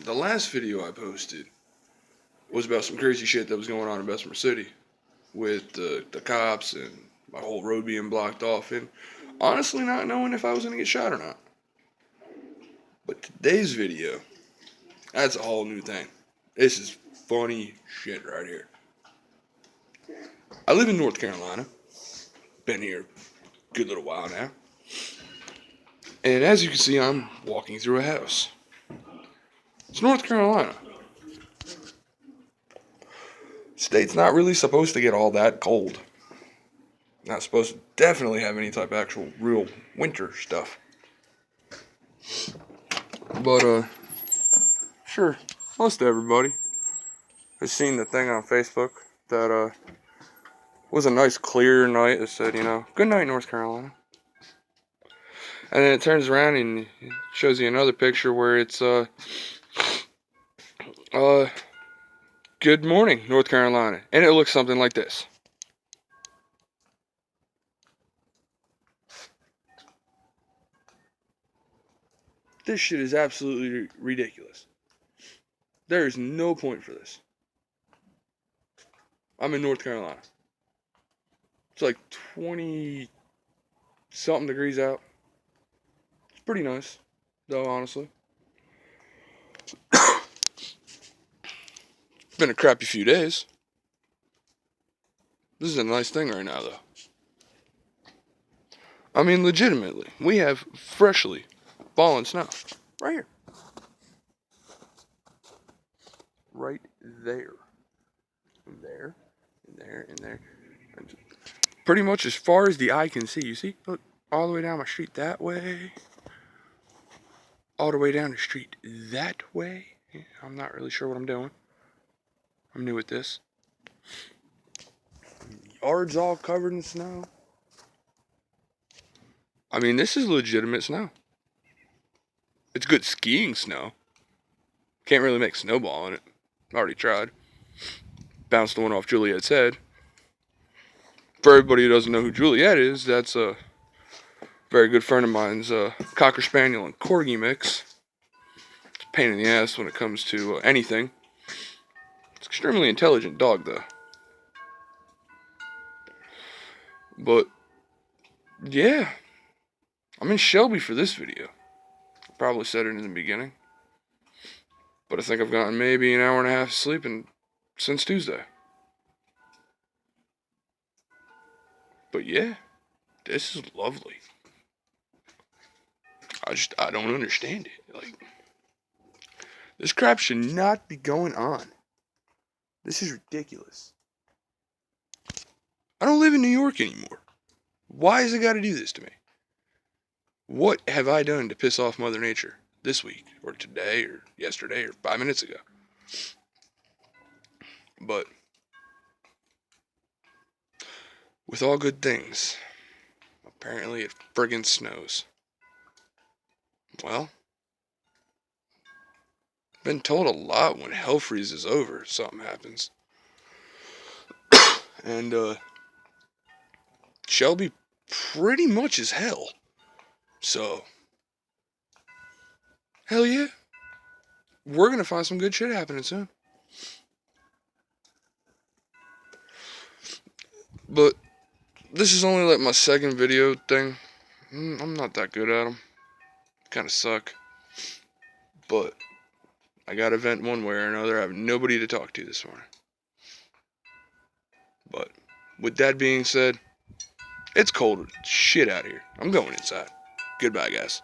The last video I posted was about some crazy shit that was going on in Bessemer City with the cops and my whole road being blocked off and honestly not knowing if I was going to get shot or not. But today's video, that's a whole new thing. This is funny shit right here. I live in North Carolina. Been here a good little while now. And as you can see, I'm walking through a house. It's North Carolina. State's not really supposed to get all that cold. Not supposed to definitely have any type of actual real winter stuff. But, sure, most everybody has seen the thing on Facebook that, was a nice clear night that said, good night, North Carolina. And then it turns around and it shows you another picture where it's, good morning, North Carolina. And it looks something like this. This shit is absolutely ridiculous. There is no point for this. I'm in North Carolina. It's like 20-something degrees out. It's pretty nice, though, honestly. It's been a crappy few days. This is a nice thing right now, though. I mean, legitimately, we have freshly fallen snow. Right here. Right there. And there. And there. And there. And pretty much as far as the eye can see. You see? Look, all the way down my street that way. All the way down the street that way. I'm not really sure what I'm doing. I'm new at this. Yard's all covered in snow. I mean, this is legitimate snow. It's good skiing snow. Can't really make snowball in it. Already tried. Bounced the one off Juliet's head. For everybody who doesn't know who Juliet is, that's a very good friend of mine's Cocker Spaniel and Corgi mix. It's a pain in the ass when it comes to anything. It's an extremely intelligent dog, though. But, yeah. I'm in Shelby for this video. Probably said it in the beginning. But I think I've gotten maybe an hour and a half of sleep since Tuesday. But yeah, this is lovely. I don't understand it. Like, this crap should not be going on. This is ridiculous. I don't live in New York anymore. Why has it got to do this to me? What have I done to piss off Mother Nature this week, or today, or yesterday, or 5 minutes ago? But with all good things, apparently it friggin' snows. Well, been told a lot when hell freezes over, something happens. And, Shelby pretty much is hell. So, hell yeah. We're gonna find some good shit happening soon. But, this is only like my second video thing. I'm not that good at them. Kinda suck. But, I gotta vent one way or another. I have nobody to talk to this morning. But, with that being said, it's cold shit out here. I'm going inside. Goodbye, guys.